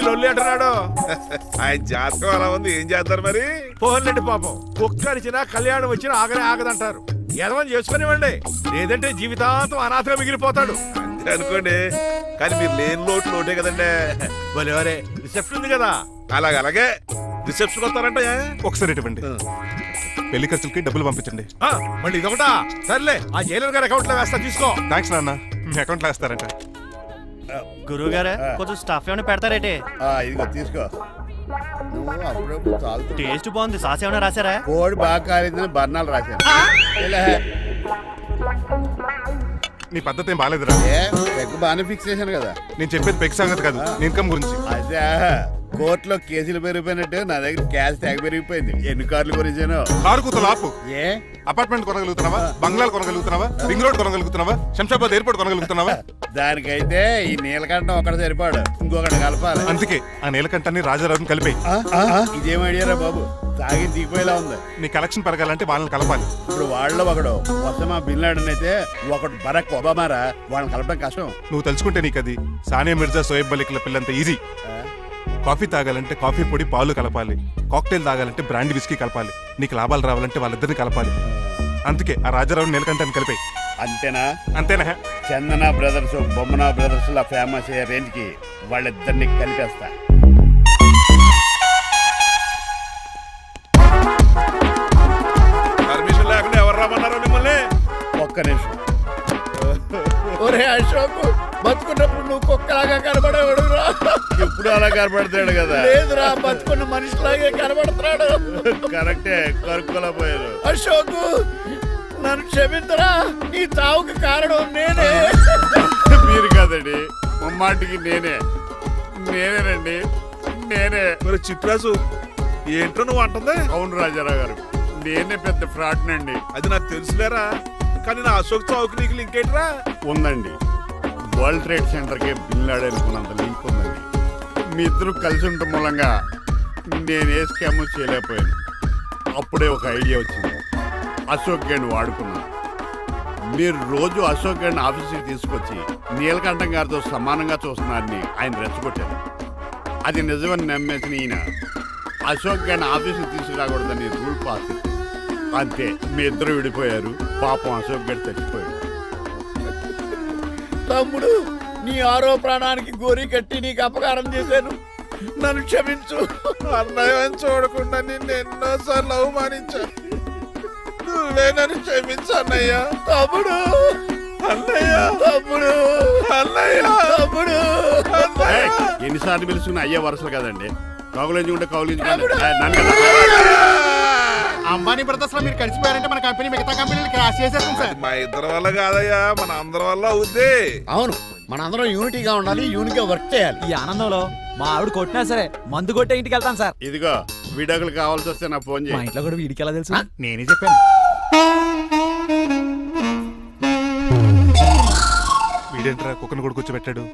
లొల్లి అంటున్నాడు. ఆయన జాతకం అలా ఉంది, ఏం చేస్తారు మరి? పోన్లండి పాపం, కుక్క అరిచినా కళ్యాణం వచ్చినా ఆగనే ఆగదంటారు. ఎదవని చేసుకునివ్వండి, లేదంటే జీవితాంతం అనాథగా మిగిలిపోతాడు. అంతే అనుకోండి, కానీ మీరు లేని లోటే కదండి. భలేవరే, రిసెప్షన్ ఉంది కదా. అలాగే రిసెప్షన్ వస్తారంట. ఒకసారి ఇటువంటి పెళ్లి ఖర్చులకి డబ్బులు పంపించండి. మళ్ళీ ఇదొకటా? సర్లే, ఆ జైలర్ గారి అకౌంట్ లో వేస్తా, తీసుకో. థ్యాంక్స్ నాన్న, మీ అకౌంట్ లో వేస్తారంట. గురువు గారు కొంచెం స్టఫ్ ఏమైనా పెడతారేటి? ఇదిగో తీసుకో. నువ్వు అప్పుడప్పుడు చాలు. టేస్ట్ బాగుంది. సాస్ ఏమైనా రాశారా? కోడి బాగా కాలేదని బర్ణాలు రాశాను. నీ పద్ధతి ఏం బాగాలేదురా. పెగ్గు బాగానే ఫిక్స్ చేశాను కదా. నేను చెప్పేది పెగ్ సంగతి కాదు, నీ ఇన్కమ్ గురించి. అదే కోర్టులో కేసులు పెరిగిపోయినట్టు నా దగ్గర క్యాష్ తెగ పెరిగిపోయింది. ఎన్ని కార్లు కొనిచ్చాను? కారు కూతలు ఆపు. ఏ అపార్ట్మెంట్ కొనగలుగుతున్నావా? బంగ్లాలు కొనగలుగుతున్నావా? రింగ్ రోడ్ కొనగలుగుతున్నావా? శంషాబాద్ ఎయిర్పోర్ట్ కొనగలుగుతున్నావా? దానికైతే ఈ నీలకంఠం ఒకటి సరిపాడు, ఇంకొకటి కలపాలి. అందుకే ఆ నీలకంఠాన్ని రాజారావుని కలిపాయి. ఇదేం ఐడియారా బాబు, తాగి దిగిపోయేలా ఉంది. నీ కలెక్షన్ పెరగాలంటే వాళ్ళని కలపాలి. ఇప్పుడు వాళ్ళలో ఒకడు ఒసమా బిన్ లాడెన్ అయితే ఒకటి బరాక్ ఒబామారా, వాళ్ళని కలపడం కష్టం. నువ్వు తలుచుకుంటే నీకు అది సానియా మిర్జా, సోయబ్ మలిక్ల పిల్లంత ఈజీ. కాఫీ తాగాలంటే కాఫీ పొడి పాలు కలపాలి. కాక్టైల్ తాగాలంటే బ్రాండ్ విస్కీ కలపాలి. నీకు లాభాలు రావాలంటే వాళ్ళిద్దరిని కలపాలి. అందుకే ఆ రాజారావు నీలకంఠాన్ని కలిపాయి. అంతేనా? అంతేనా? చందన బ్రదర్స్, బొమ్మన బ్రదర్స్ లా ఫేమస్ అయ్యే రేంజ్ కి వాళ్ళిద్దరిని కలిపేస్తా. పర్మిషన్ లేకుండా ఎవరు రమ్మన్నారో మిమ్మల్ని? ఒక్క నిమిషం. ఒరే అశోక్, బతుకున్నప్పుడు నువ్వు కుక్కలాగా కనబడేవాడురా. ఇప్పుడు అలా కనబడతాడు కదా. లేదురా, బతుకున్న మనిషిలాగే కనబడుతున్నాడు. కరెక్టే, కరుక్కోలా పోయారు. అశోక్, నన్ను క్షమించరా, నీ చావుకి కారణం నేనే. మీరు కాదండి, ముమ్మాటికి నేనేనండి, నేనే. మరి చిట్రాజు, ఏంటో నువ్వు అంటుంది? అవును రాజారావు గారు, నేనే పెద్ద ఫ్రాడ్ నండి. అది నాకు తెలుసులేరా, కానీ నా అశోక్ చావుకి నీకు లింక్ ఏంట్రా? ఉందండి, వరల్డ్ ట్రేడ్ సెంటర్ కి బిన్ లాడెన్ అనుకున్నంత లింక్ ఉందండి. మీ ఇద్దరు కలిసి ఉండటం మూలంగా నేను ఏ స్కామ్ చేయలేకపోయాను. అప్పుడే ఒక ఐడియా వచ్చింది, అశోక్ గేణ్ వాడుకున్నాను. మీరు రోజు అశోక్ గేణ్ ఆఫీస్కి తీసుకొచ్చి నీలకంఠం గారితో సమానంగా చూస్తున్నారని ఆయన రెచ్చగొట్టారు. అది నిజమని నమ్మేసిన ఈయన అశోక్ గేణ్ ఆఫీస్కి తీసుకురాకూడదని రూల్ పాస్ చేశారు. అంతే, మీ ఇద్దరు విడిపోయారు. పాపం అశోక్ గేణ్ చచ్చిపోయాడు. తమ్ముడు, నీ ఆరో ప్రాణానికి గోరి కట్టి నీకు అపకారం చేశాను, నన్ను క్షమించు. అన్నయ్య చూడకుండా నిన్ను ఎన్నోసార్లు అవమానించాను, నువ్వే నన్ను క్షమించు అన్నయ్య. తమ్ముడు, అన్నయ్య, తమ్ముడు, అన్నయ్య, తమ్ముడు. ఎన్నిసార్లు పిలుచుకున్న అయ్యే వరుసలు కదండి. కౌగులించుకుంటే అంబానీ బ్రదర్స్ లో మీరు కలిసిపోయారంటే మన కంపెనీ మిగతా కంపెనీలు క్రాష్ చేసేస్తాం సార్. మా ఇద్దరి వల్ల కాదయ్యా, మన అందరి వల్ల అవుద్ది. అవును, మనందరం యూనిటీగా ఉండాలి, యూనిట్గా వర్క్ చేయాలి. ఈ ఆనందంలో మా ఆవిడ కొట్టినా సరే మందు కొట్టే ఇంటికి వెళ్తాను సార్. ఇదిగో, వీడియోలు కావాల్సి వస్తే నాకు ఫోన్ మా చేయి. ఇంట్లో కూడా వీడికి ఎలా తెలుసు? నేనే చెప్పాను. వీడేంట్రా కుక్కను కూడా కూర్చోబెట్టాడు?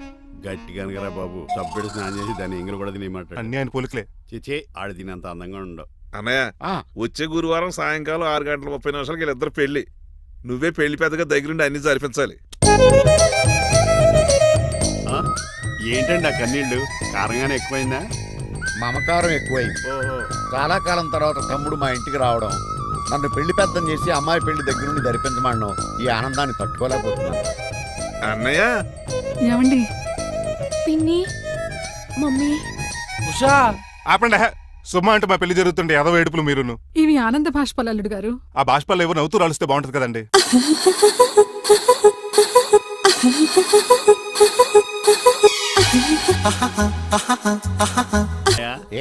గట్టిగా అనగరా బాబు, సబ్బెడు స్నానం చేసి దాన్ని ఎంగిలి కూడా తినేమాట. అన్ని ఆయన పోలికలే. చిచే, ఆడు తినంత అందంగా ఉండవు. అన్నయ్య, వచ్చే గురువారం సాయంకాలం 6:30 వీళ్ళిద్దరు పెళ్లి. నువ్వే పెళ్లి పెద్దగా దగ్గరుండి అన్ని జరిపించాలి. ఏంటండి ఆ కన్నీళ్ళు? కారంగానే ఎక్కువైందా? మమకారం ఎక్కువైంది. ఓహో, చాలా కాలం తర్వాత తమ్ముడు మా ఇంటికి రావడం, నన్ను పెళ్లి పెద్దం చేసి అమ్మాయి పెళ్లి దగ్గర నుండి ధరిపించమన్నాం. ఈ ఆనందాన్ని తట్టుకోలేకపోతున్నాను. అన్నయ్య, ఏమండి? పిన్ని, మమ్మీ. ఉషా, ఆపండి. సుమ అంటే మా పెళ్లి జరుగుతుండే ఎదవ ఏడుపులు మీరును. ఇవి ఆనంద భాష్పాలు అల్లుడు గారు. ఆ బాష్పాలు ఏవో నవ్వుతూ రాలిస్తే బాగుంటది కదండి.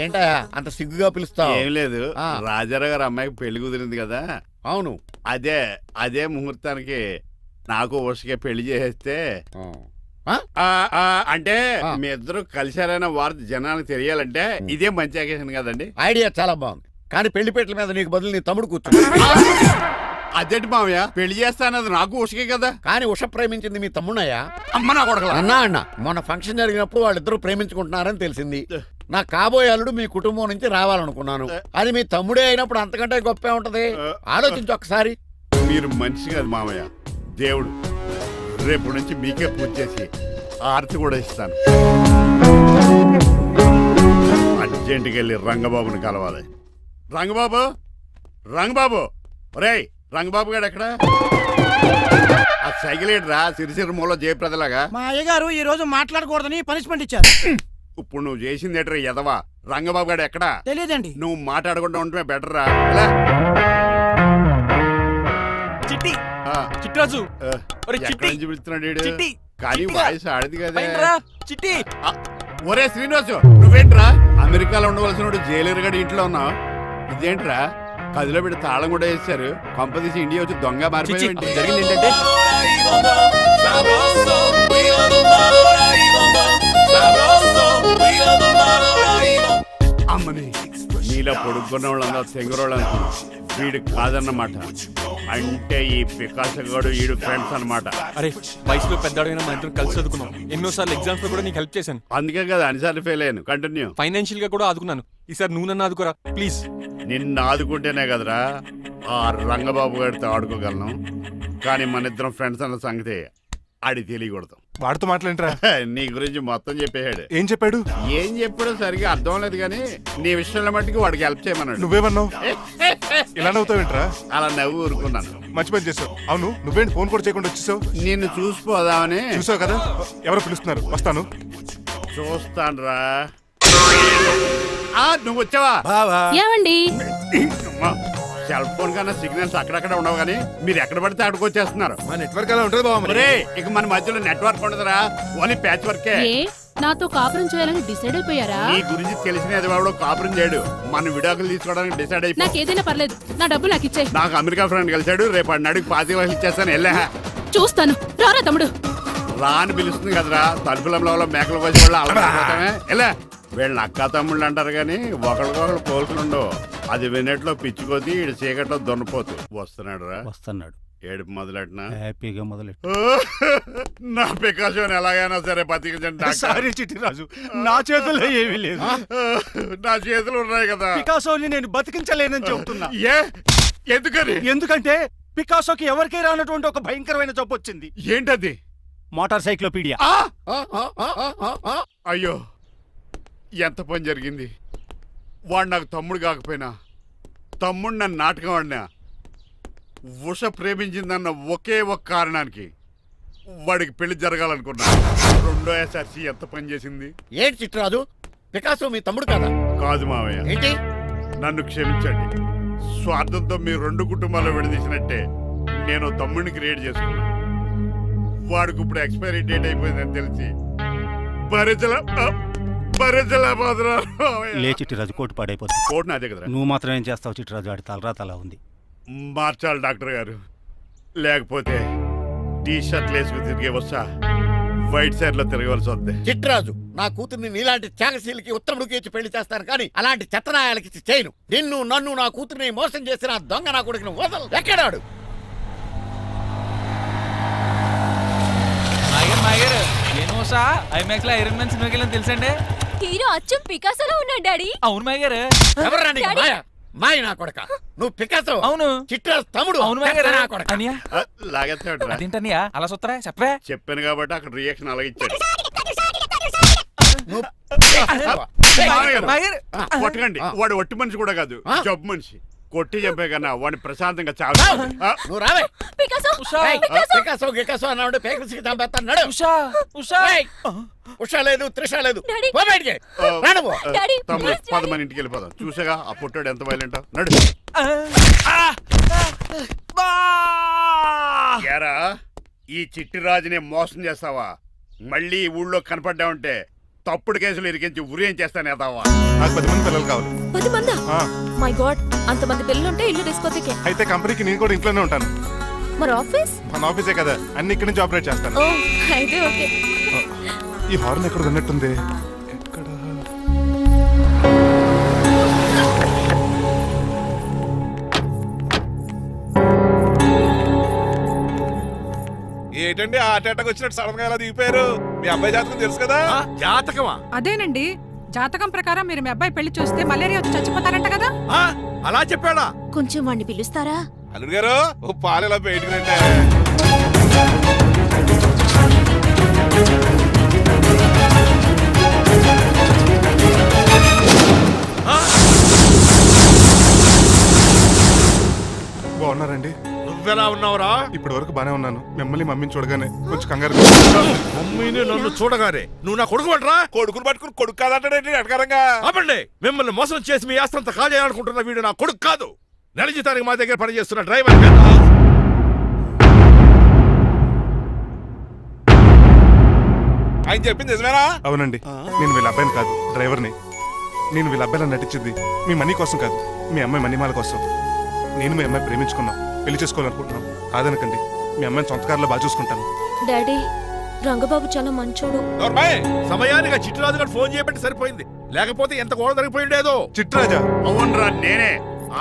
ఏంటా అంత సిగ్గుగా పిలుస్తావు? ఏం లేదు, రాజారావు గారు అమ్మాయికి పెళ్లి కుదిరింది కదా. అవును, అదే ముహూర్తానికి నాకు ఉషకే పెళ్లి చేసేస్తే, అంటే మీ ఇద్దరు కలిశారైన వార్త జనానికి తెలియాలంటే ఇదే మంచి అకేషన్ కదండి. ఐడియా చాలా బాగుంది, కానీ పెళ్లి పెట్టల మీద నీకు బదులు నీ తమ్ముడు కూర్చో. అదేంటి మామయ్య, పెళ్లి చేస్తానది నాకు ఉషకే కదా. కానీ ఉష ప్రేమించింది మీ తమ్ముడయ్యా. అమ్మ నా కొడకలా. అన్నా మొన్న ఫంక్షన్ జరిగినప్పుడు వాళ్ళిద్దరూ ప్రేమించుకుంటున్నారని తెలిసింది. నా కాబోయే అల్లుడు మీ కుటుంబం నుంచి రావాలనుకున్నాను. అది మీ తమ్ముడే అయినప్పుడు అంతకంటే గొప్పే ఉంటది. ఆలోచించు ఒకసారి. మీరు మనిషి కాదు మామయ్య, దేవుడు. రేపు నుంచి మీకే పూజ చేసి ఆర్తి కూడా ఇస్తాను. అర్జెంటుకి వెళ్ళి రంగబాబుని కలవాలి. రంగబాబు, రంగబాబు, ఒరేయ్ రంగబాబు గారు ఎక్కడ? ఆ సైకిల్ ఏంట్రా సిరిసిరి మూల జయప్రదలాగా? మా అయ్యగారు ఈ రోజు మాట్లాడకూడదని పనిష్మెంట్ ఇచ్చారు. ఇప్పుడు నువ్వు చేసింది ఏంట్రా ఎదవా? రంగబాబు గారు ఎక్కడా? తెలియదండి. నువ్వు మాట్లాడకుండా ఉంటే బెటర్ రా. ఎలా? చిట్టి ఆ, చిట్రాజు ఆ, ఒరే ఎక్కడి చిట్టి నుంచి పిలుస్తున్నాడు ఈడు? చిట్టి కానీ చిట్టిగా. వాయిస్ ఆడది కదా. పైనరా, చిట్టి ఒరే శ్రీనివాసు, నువ్వేంట్రా అమెరికాలో ఉండవలసిన జైలర్ గడి ఇంట్లో ఉన్నావు? ఇదేంట్రా కదిలో పెట్టి తాళం కూడా వేశారు. కొంపదీసి ఇండియా వచ్చి దొంగ చిచ్చి, మారిపోయింది. జరిగింది ఏంటంటే అమ్మని నీలో పొడుక్కున్న వాళ్ళందరూ తెంగురోళ్ళు అనుకున్నా. వీడు కాదన్నమాట. అంటే ఈ పికాసగాడు ఈడు ఫ్రెండ్స్ అన్నమాట. అరే వయసులో పెద్దవాడైనా మా ఇద్దరు కలిసి చదువుకున్నాం. ఎన్నోసార్లు ఎగ్జామ్స్ లో కూడా నీకు హెల్ప్ చేశాను. అందుకే కదా అన్నిసార్లు ఫెయిల్ అయ్యాను. కంటిన్యూ. ఫైనాన్షియల్ గా కూడా ఆదుకున్నాను. ఈసారి నువ్వు నన్ను ఆదుకోరా ప్లీజ్. నిన్ను ఆదుకుంటేనే కదరా ఆ రంగబాబు గారితో ఆడుకోగలను. కానీ మన ఇద్దరం ఫ్రెండ్స్ అన్న సంగతి ఆడి తెలియకూడదు. వాడితో మాట్లాడరా? నీ గురించి మొత్తం చెప్పేశాడు. ఏం చెప్పాడు? ఏం చెప్పాడో సరిగా అర్థం లేదు కానీ నీ విషయంలో మట్టుకు వాడికి హెల్ప్ చేయమన్నాడు. నువ్వేమన్నావు? ఇలా నవ్వుతావేంట్రా? అలా నవ్వు ఊరుకున్నాను. మంచి పని చేసావు. అవును, నువ్వేంటి ఫోన్ కూడా చేయకుండా వచ్చేసావు? నిన్ను చూసిపోదామని. చూసావు కదా, ఎవరో పిలుస్తున్నారు, వస్తాను. చూస్తానురా. నువ్వు వచ్చావా? ఏమండి సెల్ ఫోన్ కన్నా సిగ్నల్స్ అక్కడక్కడ ఉండవు కానీ మీరు ఎక్కడ పడితే అక్కడికి వచ్చేస్తున్నారు. మా నెట్వర్క్ అలా ఉంటుంది బాబు. ఒరే, ఇక మన మధ్యలో నెట్వర్క్ ఉండదురా, ఓన్లీ ప్యాచ్ వర్కే. నాతో కాపురం చేయాలని డిసైడ్ అయిపోయారా? నీ గురించి తెలిసిన ఎదవాడు కాపురం చేయడు. మన విడాకులు తీసుకోవడానికి డిసైడ్ అయిపో. నాకేదైనా పర్లేదు, నా డబ్బు నాకు ఇచ్చే. నాకు అమెరికా ఫ్రెండ్ కలిశాడు, రేపు అడిగి 25 ఇచ్చేస్తాను. వెళ్ళా చూస్తాను, రారా తమ్ముడు. రాని పిలుస్తుంది కదరా, తలుపులంలో మేకలు కోసి వాళ్ళు అలవాటమే. ఎలా వీళ్ళని అక్క తమ్ముళ్ళు అంటారు కానీ ఒకరికొకరు పోల్చులు ఉండవు. అది వినట్లో పిచ్చుకోతి, ఇటు చీకట్లో దొన్నపోతు. వస్తున్నాడు రా. వస్తున్నాడు. ఏడుపు మొదలెట్నా? హ్యాపీగా మొదలెట్టు. నా పికాసోని ఎలాగైనా సరే బతికించండి. సారీ చిట్టిరాజు, నా చేతుల్లో ఏమీ లేదు. నా చేతులు ఉన్నాయి కదా. పికాసోని నేను బతికించలేనని చెబుతున్నా. ఏ ఎందుకని? ఎందుకంటే పికాసోకి ఎవరికీ రానటువంటి ఒక భయంకరమైన జబ్బు వచ్చింది. ఏంటది? Motor cyclopaedia. అయ్యో, ఎంత పని జరిగింది. వాడు నాకు తమ్ముడు కాకపోయినా తమ్ముడు నన్ను నాటకం ఆడినా ఉష ప్రేమించిందన్న ఒకే ఒక కారణానికి వాడికి పెళ్లి జరగాలనుకున్నా. రెండో ఎస్ఆర్సి ఎంత పని చేసింది. ఏంటి చిట్రాజు, పికాసో మీ తమ్ముడు కదా? కాదు మావయ్య, ఏంటి? నన్ను క్షమించండి. స్వార్థంతో మీ రెండు కుటుంబాలు విడదీసినట్టే నేను తమ్ముడిని క్రియేట్ చేసుకున్నా. వాడికి ఇప్పుడు ఎక్స్పైరీ డేట్ అయిపోయిందని తెలిసి లే చిట్టిరాజు, కోటు పాడైపోతుంది. కోట్ నాదే కదరా. నువ్వు మాత్రం ఏం చేస్తావు చిట్టిరాజు? ఆడి తలరా తలా ఉంది. మార్చాలి డాక్టర్ గారు, లేకపోతే టీ షర్ట్లు వేసుకుని తిరిగే వస్తా వైట్ సైడ్ లో తిరగవలసి వద్దే. చిట్రాజు, నా కూతుర్ని నీలాంటి త్యాగశీలకి ఉత్తముడికి ఇచ్చి పెళ్లి చేస్తాను కానీ అలాంటి చెత్తనాయాలకి ఇచ్చి చేయను. నిన్ను నన్ను నా కూతుర్ని మోసం చేసిన ఆ దొంగ నా కొడుకుని వదలు. ఎక్కడాడు? ఐమాక్స్ లో ఐరన్ మ్యాన్ సినిమాకి వెళ్ళని తెలుసండి. హీరో అచ్చం పికాసోలో ఉన్నాడు డాడీ. అవును మాయ గారు. ఎవరా నీకు మాయ? మాయ నా కొడక. నువ్వు పికాసో. అవును. చిట్రాజు తమ్ముడు. అవును మాయ గారు. నా కొడక. అనియా లాగేస్తాడు. అదేంటనియా అలా సుత్తరా చెప్పే. చెప్పాను కాబట్టి అక్కడ రియాక్షన్ అలాగే ఇచ్చాడు. నువ్వు మామయ్య గారు, కొట్టకండి. వాడు ఒట్టి మనిషి కూడా కాదు, జబ్బు మనిషి. కొట్టి చెప్పే కన్నా వాడిని ప్రశాంతంగా చావు. నువ్వు రావే. పికాసో పికాసో గికాసో అన్నాడు. పేకల్సికి చంపేస్తాడు. ఉషా ఉషా ఉషా లేదు, త్రిష లేదు. డాడీ. పో బయటికి. రా నువ్వు. డాడీ, తమ్ముడు ప్లీజ్ 10 మంది ఇంటికి వెళ్ళిపోదాం. చూసాగా ఆ పుట్టాడు ఎంత వైలెంట్. నడు. ఏరా, ఈ చిట్టిరాజుని మోసం చేస్తావా? మళ్ళీ ఈ ఊళ్ళో కనపడ్డావంటే తప్పుడు కేసులు ఇరికించి ఉరేం చేస్తాను ఎదావా. నాకు 10 మంది పిల్లలు కావాలి. 10 మందా? ఆ, మై గాడ్, అంతమంది పిల్లలుంటే ఇల్లు డిస్కోతేకే. అయితే కంపెనీకి నేను కూడా ఇంట్లోనే ఉంటాను. మరి ఆఫీస్? మన ఆఫీసే కదా, అన్ని ఇక్కడి నుంచి ఆపరేట్ చేస్తాను. ఓ, అయితే ఓకే. ఈ హార్న్ ఎక్కడ ఉన్నట్టుంది. ఎక్కడ? ఏంటండి ఆ అటాక్ వచ్చినట్టు సడన్ గా ఎలా దిగిపోయారు? మీ అబ్బాయి జాతకం తెలుసు కదా. జాతకమా? అదేనండి, జాతకం ప్రకారం మీరు మీ అబ్బాయి పెళ్లి చూస్తే మలేరియా వచ్చి చచ్చిపోతారంట కదా. అలా చెప్పాడా? కొంచెం వాడిని పిలుస్తారా? అల్లుడు గారు, ఓ పాలు ఇలా బయటకు రండి. నువ్వెలా ఉన్నావురా? ఇప్పటి వరకు బానే ఉన్నాను. మిమ్మల్ని మమ్మీని చూడగానే కొంచెం కంగారు. మమ్మీని నన్ను చూడగానే నువ్వు నా కొడుకు అంటరా? కొడుకుని పట్టుకుని కొడుకు కాదంటాడేంటి అడగారంగా? ఆపండి. మిమ్మల్ని మోసం చేసి మీ ఆస్తంతా కాజేయాలనుకుంటున్న వీడు నా కొడుకు కాదు. నెల జీతానికి మా దగ్గర పనిచేస్తున్న డ్రైవర్. ఆయన చెప్పింది నిజమేనా? అవునండి, నేను వీళ్ళ అబ్బాయిని కాదు, డ్రైవర్ని. నేను వీళ్ళ అబ్బాయిలా నటించింది మీ మనీ కోసం కాదు, మీ అమ్మాయి మణిమాల కోసం. నేను మీ అమ్మాయి ప్రేమించుకున్నాం, పెళ్లి చేసుకోవాలనుకుంటున్నాం. కాదనకండి, మీ అమ్మాయిని సొంత కారులో బాగా చూసుకుంటాను. డాడీ, రంగబాబు చాలా మంచోడు. సమయానికి చిట్టురాజు గారు ఫోన్ చేయబట్టి సరిపోయింది, లేకపోతే ఎంత గోడ జరిగిపోయి ఉండేదో. చిట్రాజా? అవునరా నేనే.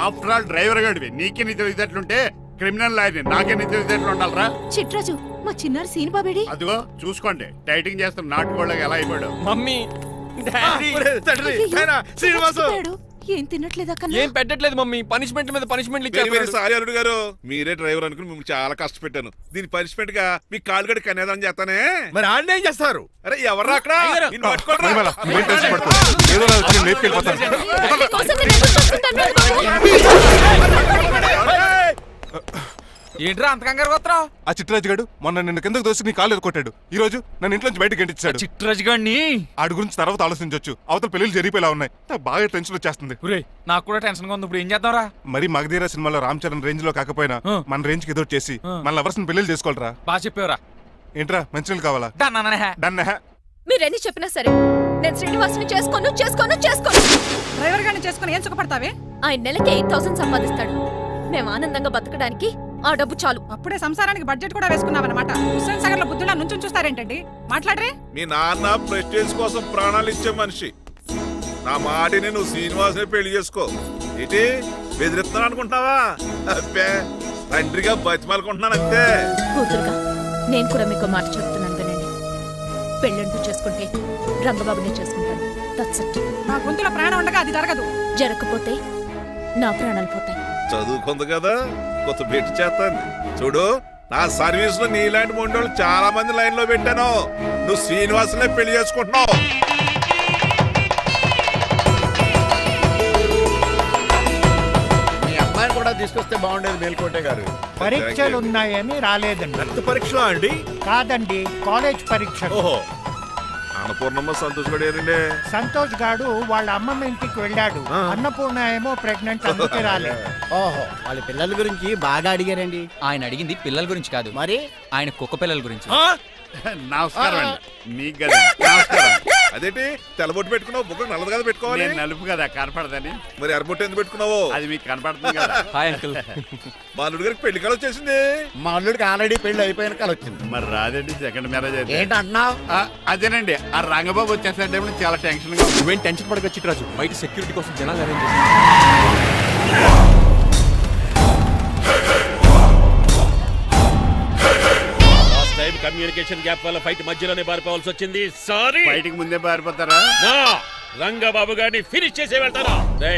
ఆఫ్టర్ ఆల్ డ్రైవర్ గడివి నీకే నీ తెలివితేటలుంటే క్రిమినల్ లాయర్ని నాకే నీ తెలివితేటలు ఉండాలరా? చిట్రాజు, మా చిన్నారి సీన్ బాబేడి. అదిగో చూసుకోండి, డైటింగ్ చేస్తున్న నాటుకోళ్ళకి ఎలా అయిపోయాడు. మమ్మీ డాడీ తండ్రి, నాయనా, శ్రీనివాసు. ఏం తినట్లేదా ఏం పెట్టట్లేదు మమ్మీ. పనిష్మెంట్ మీద పనిష్మెంట్ వెరీ వెరీ సారీ అల్లుడు గారు. మీరే డ్రైవర్ అనుకుని మిమ్మల్ని చాలా కష్టపెట్టాను. దీని పనిష్మెంట్ గా మీ కాలు గడి కన్యాదానం చేస్తానే. మరి ఆడిని ఏం చేస్తారు? అరే ఎవర్రా అక్కడ? నిన్ను పట్టుకోరా. మణిమాల, నువ్వేం టెన్షన్ పడుకో. ఏదో నా వచ్చి నేను లేపుకెళ్ళిపోతాను. ఏంట్రా అంత కంగారు పోతున్నావు? ఆ చిట్రాజు గారు మొన్న నిన్ను కిందకు దోసి నీ కాలు ఎదుకొట్టాడు. ఈ రోజు నన్ను ఇంట్లో నుంచి బయటకు గంటించాడు. చిట్రాజు గారిని ఆడి గురించి తర్వాత ఆలోచించవచ్చు. అవతల పెళ్లిళ్ళు జరిగిపోయేలా ఉన్నాయి. నాకు బాగా టెన్షన్ వచ్చేస్తుంది. నాకు కూడా టెన్షన్ గా ఉంది. ఇప్పుడు ఏం చేద్దాంరా? మరి మగధీర సినిమాలో రామ్ చరణ్ రేంజ్ లో కాకపోయినా మన రేంజ్ కి ఎదురు చేసి మన లవర్స్ పెళ్లిళ్ళు చేసుకోవాలరా. బాగా చెప్పేవరా. ఏంట్రా మంచినీళ్ళు కావాలా? డన్. మీరెన్ని చెప్పినా సరే నేను శ్రీనివాసుని చేసుకోను. డ్రైవర్ గారిని చేసుకుని ఏం సుఖపడతావే? ఆయన నెలకి 8,000 సంపాదిస్తాడు. మేము ఆనందంగా బతకడానికి ఆ డబ్బు చాలు. అప్పుడే సంసారానికి బడ్జెట్ కూడా వేసుకున్నావన్నమాట. హుస్సేన్ సాగర్ లో బుద్ధులా నుంచి చూస్తారేంటండి? మాట్లాడరే. మీ నాన్న ప్రెస్టేజ్ కోసం ప్రాణాలు ఇచ్చే మనిషి. నా మాటిని నువ్వు శ్రీనివాసుని పెళ్లి చేసుకో. ఏంటి బెదిరిస్తున్నాను అనుకుంటున్నావా? అబ్బే, తండ్రిగా బతిమాలకుంటున్నాను అంతే. కూతురుగా నేను కూడా మీకు మాట చెప్తున్నాను వినండి. పెళ్ళంటూ చేసుకుంటే రంగబాబునే చేసుకుంటాను. That's it. నా గొంతులో ప్రాణం ఉండగా అది జరగదు. జరగకపోతే నా ప్రాణాలు పోతాయి. చదువుకుంది కదా, కొత్త బెట్టి చేస్తాను చూడు. నా సర్వీస్ లో నీలాంటి మొండోళ్ళు చాలా మంది లైన్ లో పెట్టాను. నువ్వు శ్రీనివాసునే పెళ్లి చేసుకుంటున్నావు. మీ అమ్మాయిని కూడా తీసుకొస్తే బాగుండేది మేల్కోటే గారు. పరీక్షలు ఉన్నాయని రాలేదండి. రక్త పరీక్షలో అండి? కాదండి, కాలేజ్ పరీక్ష. ఓహో, అన్నపూర్ణమ్మ సంతోష్ గడేనండి. సంతోష్ గాడు వాళ్ళ అమ్మమ్మ ఇంటికి వెళ్ళాడు. అన్నపూర్ణ ఏమో ప్రెగ్నెంట్, అందుకే రాలేదు. ఓహో, వాళ్ళ పిల్లల గురించి బాగా అడిగారండి. ఆయన అడిగింది పిల్లల గురించి కాదు, మరి ఆయన కుక్క పిల్లల గురించి. నమస్కారం అండి. మీకు కదా నమస్కారం. అదేంటి తెల్లబొట్టు పెట్టుకున్నావు? బుక్ నల్లది కదా పెట్టుకోవాలి. నేను నలుపు కదా కనపడదని. మరి ఎర్రబొట్టు ఎందుకు పెట్టుకున్నావు? అది మీకు కనపడుతుంది కదా. Hi uncle. మా అల్లుడు గారికి పెళ్లి కాలం వచ్చేసింది. మా అల్లుడికి ఆల్రెడీ పెళ్లి అయిపోయిన కాలం వచ్చింది. మరి రాదండి, సెకండ్ మ్యారేజ్ అయితే. ఏంటంటున్నావు? అదేనండి, ఆ రంగబాబు వచ్చేసరికి చాలా టెన్షన్ గా ఉంది. నువ్వేం టెన్షన్ పడక చిట్రాజు. బయట సెక్యూరిటీ కోసం జనాలు అరేంజ్ కమ్యూనికేషన్ గ్యాప్ వల్ల ఫైట్ మధ్యలోనే పారిపోవాల్సి వచ్చింది. సారీ. బయటికి ముందే పారిపోతారా? రంగబాబు గారిని ఫినిష్ చేసే వెళ్తారా?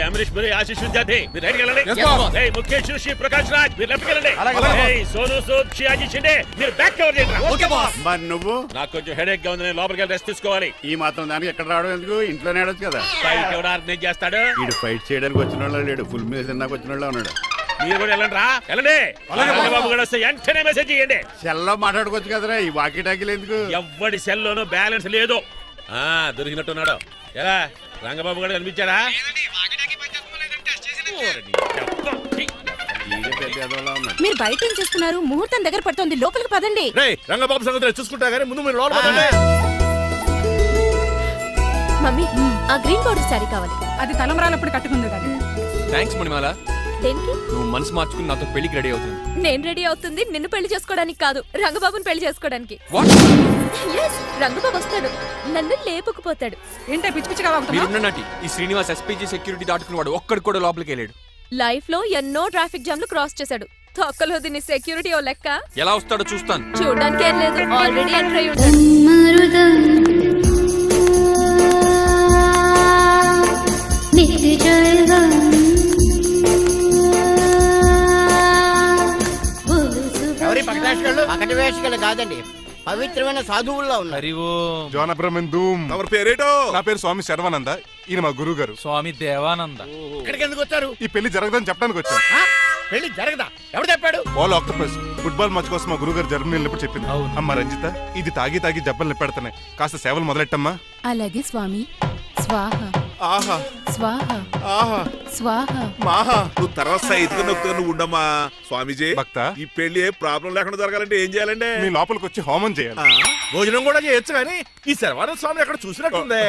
అమరీష్ పురి, ఆశీష్ విద్యార్థి మీరు రైట్ వెళ్ళండి. ముఖేష్ శ్రీ ప్రకాష్ రాజ్ మీరు లెఫ్ట్ వెళ్ళండి. సోను సూద్ షియాజీ షిండే మీరు బ్యాక్ కవర్ చేయండి. మరి నువ్వు? నాకు కొంచెం హెడేక్ గా ఉంది, నేను లోపలికి వెళ్ళి రెస్ట్ తీసుకోవాలి. ఈ మాత్రం దానికి ఎక్కడ రావడం ఎందుకు? ఇంట్లోనే ఆడొచ్చు కదా. ఫైట్ ఎవడు ఆర్గనైజ్ చేస్తాడు? వీడు ఫైట్ చేయడానికి వచ్చిన వాళ్ళు లేడు, ఫుల్ మీద తిన్నాక వచ్చిన వాళ్ళు ఉన్నాడు. మీరు కూడా వెళ్ళండి రా, వెళ్ళండి. రంగబాబు గారు వస్తే వెంటనే మెసేజ్ చేయండి. సెల్లో మాట్లాడుకోవచ్చు కదరా, ఈ వాకీ టాకీలు ఎందుకు? ఎవ్వడి సెల్లోనూ బ్యాలెన్స్ లేదు. దొరికినట్టున్నాడు. ఎలా రంగబాబు గారు కనిపించాడా? మీరు బయట ఏం చేస్తున్నారు? ముహూర్తం దగ్గర పడుతుంది, లోపలికి పదండి. రంగబాబు సంగతి చూసుకుంటా గానీ ముందు మీరు లోపల పదండి. మమ్మీ, ఆ గ్రీన్ పౌడర్ శారీ కావాలి. అది తలంబరాలప్పుడు కట్టుకుంది కదా. థ్యాంక్స్ మణిమాల. దేనికి? నువ్వు మనసు మార్చుకుని నాతో పెళ్లికి రెడీ అవుతుంది. నేను రెడీ అవుతుంది నిన్ను పెళ్లి చేసుకోవడానికి కాదు, రంగబాబుని పెళ్లి చేసుకోవడానికి. Yes, రంగబాబు వస్తాడు, నన్ను లేపుకుపోతాడు. ఏంటే పిచ్చి పిచ్చిగా వాగుతున్నావ్? మీరున్నటి ఈ శ్రీనివాస్ ఎస్పీజీ సెక్యూరిటీ దాటుకుని వాడు ఒక్కడు కూడా లోపలికి వెళ్ళాడు. లైఫ్ లో ఎన్నో ట్రాఫిక్ జామ్లు క్రాస్ చేశాడు. తొక్కలో దీన్ని సెక్యూరిటీ ఓ లెక్క. ఎలా వస్తాడో చూస్తాను. చూడడానికి ఏం లేదు, ఆల్రెడీ ఎంటర్ అయి ఉంటాడు. ఎవరి పకటి వేషగాళ్ళు కాదండి, పవిత్రమైన సాధువుల్లో ఉన్నారు. జోన బ్రహ్మం. తమరి పేరేటో? నా పేరు స్వామి శర్వానంద. ఈయన మా గురువు గారు స్వామి దేవానంద. ఇక్కడికి ఎందుకు వచ్చారు? ఈ పెళ్లి జరగదని చెప్పడానికి వచ్చాను. పెళ్లి జరగదా? ఎవడు చెప్పాడు? ఆల్ ఆక్టోపస్ ఫుట్బాల్ మ్యాచ్ కోసం మా గురుగారు జర్మనీ వెళ్ళినప్పుడు చెప్పింది. అమ్మ రంజిత, ఇది తాగి తాగి జబ్బలు నిప్పెడుతున్నాయి, కాస్త సేవలు మొదలెట్టమ్మా. అలాగే స్వామి. స్వాహ ఆహా స్వాహ ఆహా స్వాహ. మాహా. నువ్వు తర్వాత సైతుగా నొక్కుతా నువ్వు ఉండమ్మా. స్వామీజీ, భక్త, ఈ పెళ్లి ఏ ప్రాబ్లం లేకుండా జరగాలంటే ఏం చేయాలండి? మీ లోపలికి వచ్చి హోమం చేయాలి. భోజనం కూడా చేయొచ్చు కానీ ఈ శర్వానంద స్వామి ఎక్కడ చూసినట్టుందే.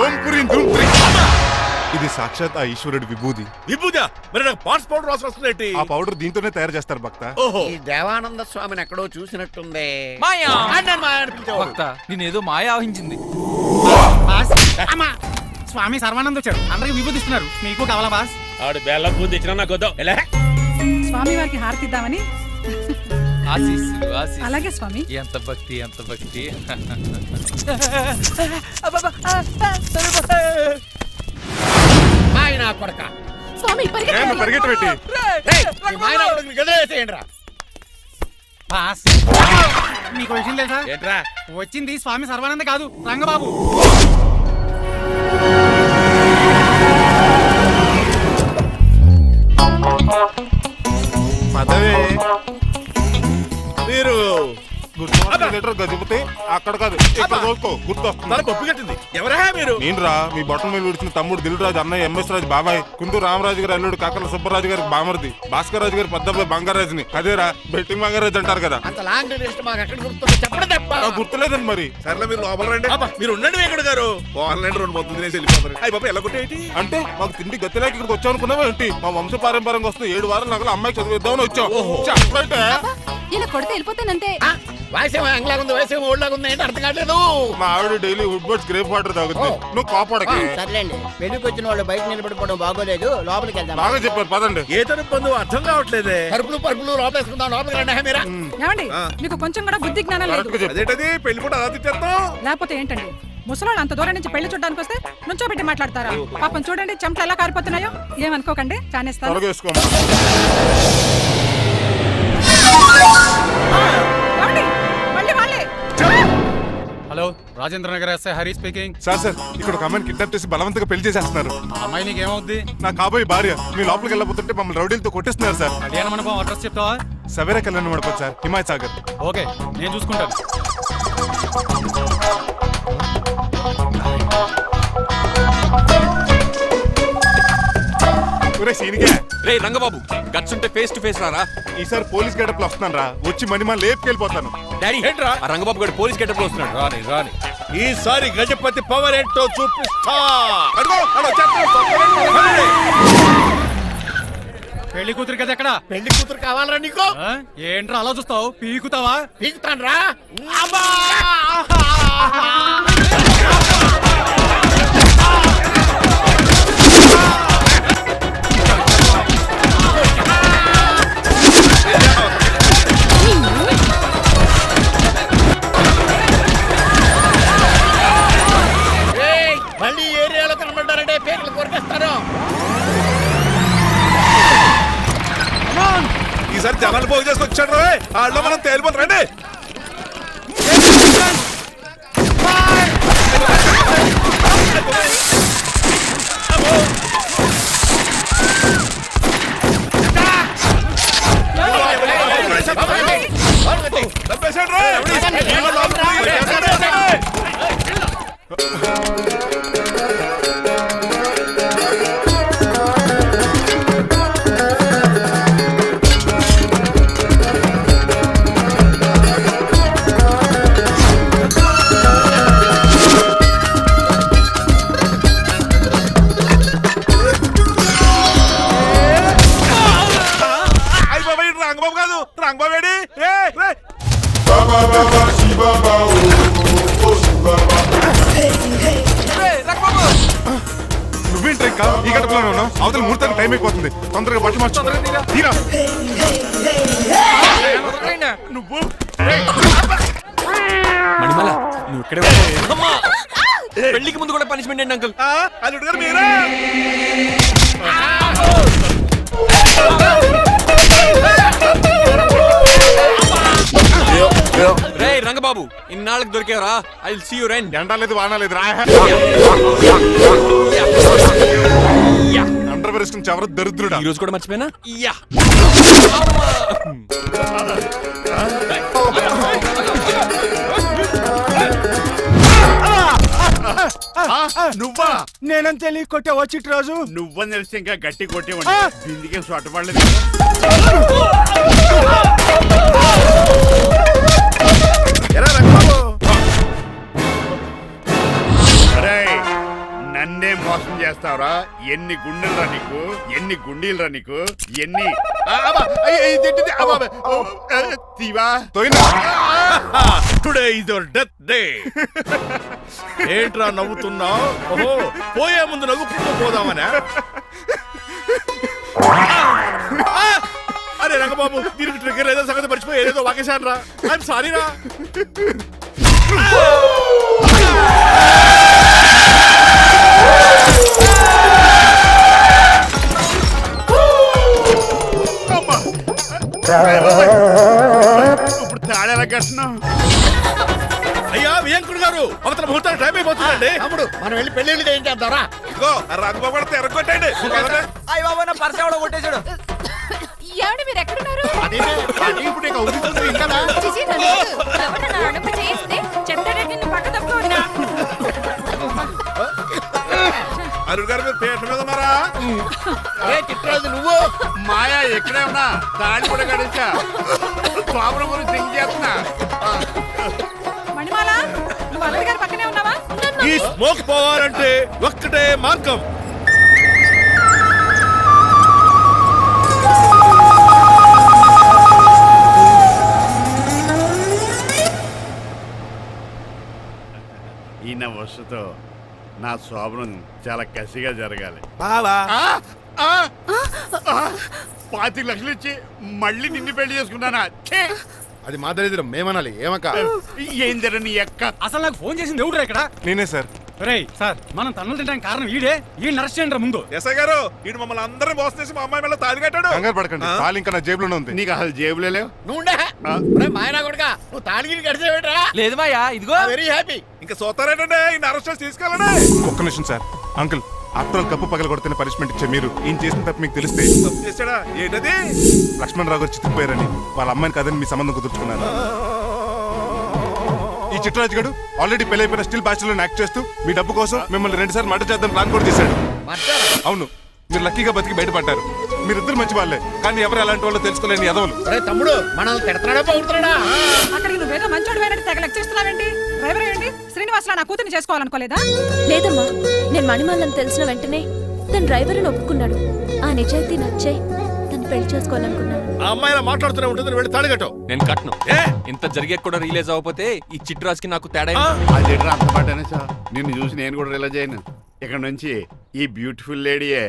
ఓం పురీం ధూమ్ పురీం. ఇది సాక్షాత్ ఆ ఈశ్వరుడి విభూది. విభూజ మరి నాకు పాట్స్ పౌడర్ వాసన వస్తుంది. ఆ పౌడర్ దీంతోనే తయారు చేస్తారు భక్త. ఓహో, ఈ దేవానంద స్వామిని ఎక్కడో చూసినట్టుందే. మాయా నన్ను మాయా అని పిలిచావు. భక్త నేనేదో మాయ ఆవహించింది. స్వామి సర్వానంద్ వచ్చాడు, అందరికి విభూతిస్తున్నారు. మీకు కావాలా బాస్? ఆడు బెల్లం బూంది ఇచ్చినా నాకు వద్దాం. ఎలా స్వామి వారికి హారతిద్దామని. ఆశీస్సులు ఆశీస్సులు. అలాగే స్వామి. ఎంత భక్తి ఎంత భక్తి. మాయనా కొడక. స్వామి పరిగెట్టు పెట్టి రేయ్, ఈ మాయనా కొడుకుని గదిలేసేయండిరా. బాస్ మీకు విషయం తెలుసా? ఏంట్రా? వచ్చింది స్వామి సర్వానంద కాదు, రంగబాబు. పదవే మీరు గజపతి అక్కడ కాదు, ఇక్కడ చూసుకో, గుర్తొస్తుంది. తల పప్పు కట్టింది. ఎవరా మీరు? నేను రా, మీ బొట్టల మీద విడిచిన తమ్ముడు దిల్ రాజు, అన్నయ్య ఎంఎస్ రాజు బాబాయ్, కుందూరు రామరాజు గారి అల్లుడు కాకల సుబ్బరాజు గారికి బామర్ది, భాస్కర్ రాజు గారి పెద్దబ్బాయి బంగారాజుని. అదేరా బెట్టింగ్ బంగారాజు అంటారు కదా. అంత లాంగ్ లిస్ట్ మాకు ఎక్కడ గుర్తుంది? చెప్పడం తప్ప. గుర్తులేదండి మరి. సర్లే మీరు లోపల రండి. మీరు ఉండండి వెంకట గారు. ఆన్లైన్ 2 మొత్తం తినేసి వెళ్ళిపోతారు. అయ్యి బాబా ఎలా కొట్టేటి? అంటే మాకు తిండి గతిలేక ఇక్కడికి వచ్చాం అనుకున్నావా ఏంటి? మా వంశ పారంపర్యంగా వస్తే 7 వారాలు నగలు అమ్మాయి చదివిద్దామని వచ్చాం. చెప్పంటే ఇలా కొడితే వెళ్ళిపోతానంతే. వయసేమో ఎంగ్లాగా ఉంది, వయసేమో ఓల్డ్లాగా ఉంది, ఏంటి అర్థం కావట్లేదు. మా ఆవిడ daily Woodward's gripe water తాగుతుంది. నువ్వు కాపాడకి. సర్లేండి, పెళ్లికి వచ్చిన వాళ్ళు బయట నిలబడిపోవడం బాగోలేదు, లోపలికి వెళ్దాం. బాగా చెప్పారు, పదండి. ఏ తరపు బంధువు అర్థం కావట్లేదే. పరుపులు పరుపులు లోపలేసుకుందాం, లోపలికి రండి. మీరా ఏమండి మీకు కొంచెం కూడా బుద్ధి జ్ఞానం లేదు. కరెక్ట్గా చెప్పు. అదేంటది పెళ్లి కూడా అలా తిట్టేస్తాం? లేకపోతే ఏంటండి, ముసలాడు అంత దూరం నుంచి పెళ్లి చూడడానికి వస్తే నుంచోబెట్టి మాట్లాడతారా? పాపం చూడండి చెమట ఎలా కారిపోతున్నాయో. ఏమనుకోకండి, కానేస్తాను. త్వరగా వేసుకోమ్మా. ఏమండి, మళ్ళీ వాళ్ళే. Hello, Rajendra Nagar SI Hari speaking. Sir ఇక్కడ ఒక అమ్మాయిని కిడ్నాప్ చేసి బలవంతంగా పెళ్లి చేసేస్తున్నారు. ఆ అమ్మాయి నీకేమవుద్ది? నా కాబోయే భార్య. మీ లోపలికి వెళ్ళబోతుంటే మమ్మల్ని రౌడీలతో కొట్టేస్తున్నారు సార్. కళ్యాణ మండపం అడ్రస్ చెప్తావా? సవేరా కళ్యాణ్ మండపం సార్, హిమాయత్ సాగర్. ఓకే, నేను చూసుకుంటాను. రే రంగబాబు, గట్స్ ఉంటే ఫేస్ టు ఫేస్ రారా. ఈసారి పోలీస్ గెటప్ లో వస్తున్నాను రా, వచ్చి మని మా లేపుకెళ్ళిపోతాను. డాడీ ఏంట్రా? ఆ రంగబాబు గారు పోలీస్ గెటప్ లో వస్తున్నాడు. రాని రాని ఈసారి గజపతి పవర్ ఏంటో చూపిస్తా. అడుగో అడుగు చెప్పండి. పెళ్లి కూతురు కదా ఎక్కడ? పెళ్లి కూతురు కావాలరా నీకు? ఆ? ఏంట్రా అలా చూస్తావు? పీకుతావా? పీకుతాను రా. మళ్ళీ ఏరియాలో కనబడ్డారంటే పేర్లు కొరికేస్తారు. ఈసారి జనాలు పోగు చేసుకొచ్చాడు. వాళ్ళు మనం తేలిపోతాం రండి. చంపేశాడు రా. అయ్యి బాబా ఇటు రంగబాబు కాదు, రంగబాబు ఏడి? నువ్వేంటి ఇంకా ఈ గడపలోనే ఉన్నావు? అవతల ముహూర్తానికి టైం అయిపోతుంది, తొందరగా బట్టలు మార్చు. తీరా. నువ్వు మణిమల నువ్వు ఇక్కడే అమ్మా! పెళ్లికి ముందు కూడా పనిష్మెంట్ ఏంటి అంకుల్? అల్లుడు గారు మీరా? రే రంగబాబు, ఇన్నాళ్ళకి దొరికేవరా? I will see you then. ఎండాలేదు వానాలేదు రా. అండర్ వేసుకుని చవర దరిద్రుడా. ఈ రోజు కూడా మర్చిపోయినా యా నువ్వా? నేనం తెలియ కొట్టే వచ్చి రోజు నువ్వని తెలిసి ఇంకా గట్టి కొట్టేవాడి బిందికే సొట్టపడలేదు. ఎరా రంగబాబు, అరేయ్, నన్నే మోసం చేస్తావురా? ఎన్ని గుండెలరా నీకు, ఎన్ని గుండీలరా నీకు, ఎన్ని తీవా today is your death day. ఏంట్రా నవ్వుతున్నావు? ఓహో, పోయే ముందు నవ్వుకుంటూ పోదామనా? అరే రంగబాబు, దీనికి ట్రిగ్గర్ ఏదో సంగతి మర్చిపోయి ఏదో వాకేశాను రా. ఐఎమ్ సారీ రా. ఇప్పుడు తాడేలా కట్టినావు? అయ్యా వియంకుడు గారు, అవతల ముహూర్తానికి టైం అయిపోతుందండి. తమ్ముడు మనం వెళ్ళి పెళ్లి ఏం చేద్దాంరా? ఇదిగో రంగబాబు కూడా తిరగొట్టండి. ఏమండి మీరు ఎక్కడున్నారు? ఇప్పుడు నీకు అవుతుంది ఇంకా చిచి, నన్ను ఎవరు నా అడుగు చేస్తే చెప్తాడంటే నిన్ను పక్క తప్పుకోవద్దునా? అరుణ్ గారు మీరు పీట మీద ఉన్నారా? చిట్రాజు నువ్వు మాయా ఎక్కడే ఉన్నా తాడి కూడా గడిచా ప్రాబ్లం గురించి థింక్ చేస్తున్నా. మణిమాల, నువ్వు అల్లుడి గారి పక్కనే ఉన్నావా? ఈ స్మోక్ పోవాలంటే ఒక్కటే మార్గం. ఈయన వస్తుతో నా శోభనం చాలా కసిగా జరగాలి. బావా, 25 లక్షలు ఇచ్చి మళ్ళీ నిన్ను పెళ్లి చేసుకున్నానా? ఛే! అది మా దరిద్రం, మేమనాలి. ఏమక్క ఏం జరని ఎక్క అసలు నాకు ఫోన్ చేసింది ఎవడు ఇక్కడ? నేనే సార్. రేయ్ సార్, మనం తన్నులు తినడానికి కారణం ఈడే. ఈ నర్స్ చేయండి ముందు. ఎస్ఐ గారు, వీడు మమ్మల్ని అందరినీ మోసం చేసి మా అమ్మాయి మీద తాళి కట్టాడు. కంగారు పడకండి, తాళి ఇంకా నా జేబులోనే ఉంది. నీకు అసలు జేబులే లేవు. నువ్వు మాయనా కొడుకా, నువ్వు తాడిగిరి గడిచేవేట్రా? లేదు మాయా, ఇదిగో వెరీ హ్యాపీ. ఇంకా చూస్తారేటండి, ఈ అరెస్ట్ చేసి తీసుకెళ్ళండి. ఒక్క నిమిషం sir. Uncle, after all cup పగల కొడితేనే పనిష్మెంట్ ఇచ్చే మీరు ఈయన చేసిన తప్పు మీకు తెలిస్తే తప్పు చేశాడా? ఏంటది? లక్ష్మణ్ రావు గారు చితికిపోయారని వాళ్ళ అమ్మాయిని కదని మీ సంబంధం కుదుర్చుకున్నారు. ఈ చిట్రాజు గడు ఆల్రెడీ పెళ్ళైపోయిన స్టిల్ బ్యాచులర్ యాక్ట్ చేస్తూ మీ డబ్బు కోసం మిమ్మల్ని 2 సార్లు మర్డర్ చేద్దాం ప్లాన్ కూడా చేశాడు. అవును, మీరు లక్కీగా బతికి బయటపడ్డారు. మీరిద్దరు మంచి వాళ్ళే, కానీ ఎవరు ఎలాంటి వాళ్ళు తెలుసుకోలేని ఎదవలు. అరే తమ్ముడు, మనల్ని తిడతాడా పోతున్నాడా? అక్కడికి నువ్వేదో మంచోడు పోయినట్టు తెగ లెక్క చేస్తున్నావేంటి? డ్రైవర్ ఏంటి? శ్రీనివాసరావు నా కూతుర్ని చేసుకోవాలనుకోలేదా? లేదమ్మా, నేను మణిమాలని తెలిసిన వెంటనే తన డ్రైవర్ అని ఒప్పుకున్నాడు. ఆ నిజాయితీ నచ్చే తను పెళ్లి చేసుకోవాలనుకున్నాను. ఆ అమ్మాయిలా మాట్లాడుతూనే ఉంటుంది, వెళ్ళి తాళిగట్టు. నేను కట్ను. ఏ ఇంత జరిగే కూడా రిలీజ్ అవ్వకపోతే ఈ చిట్రాజ్కి నాకు తేడా అది అంత పాటనే సార్. నిన్ను చూసి నేను కూడా రిలైజ్ అయ్యాను. ఇక్కడ నుంచి ఈ బ్యూటిఫుల్ లేడీయే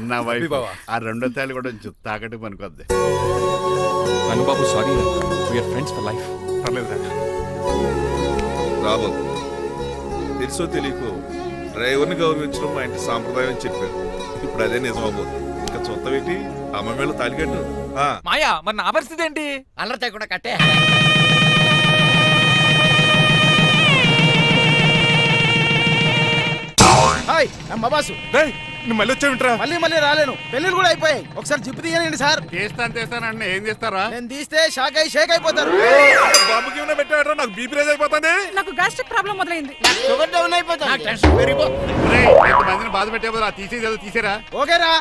నా వైఫ్. ఆ రెండో తాళి కూడా తాకట్టు పనికొద్ది. Rangababu sorry, we are friends for life. పర్లేదు. రాబోతు తెలుసో తెలియకో డ్రైవర్ని గౌరవించడం మా ఇంటి సాంప్రదాయం అని చెప్పారు. ఇప్పుడు అదే నిజమబోతుంది. ఇంకా చూస్తావేంటి? అమ్మ మేళ తాలిగట్టు. మాయా, మరి నా పరిస్థితి ఏంటి? అల్లరి తగ్గకుండా కట్టే. హాయ్ అమ్మ బాసు. రేయ్, నువ్వు మళ్ళీ వచ్చావింట్రా? మళ్ళీ రాలేను. పెళ్ళిళ్ళు కూడా అయిపోయాయి. ఒకసారి జిప్పు తీయనండి సార్. తీస్తానంటే ఏం చేస్తారా? నేను తీస్తే షేక్ అయిపోతారు. బాబుకి ఏమైనా పెట్టాడో నాకు బీపీ రేజ్ అయిపోతుంది. నాకు గ్యాస్ట్రిక్ ప్రాబ్లం మొదలైంది. షుగర్ డౌన్ అయిపోతుంది. ఎంతమందిని బాధ పెట్టే తీసేది తీసేరా? ఓకేరా.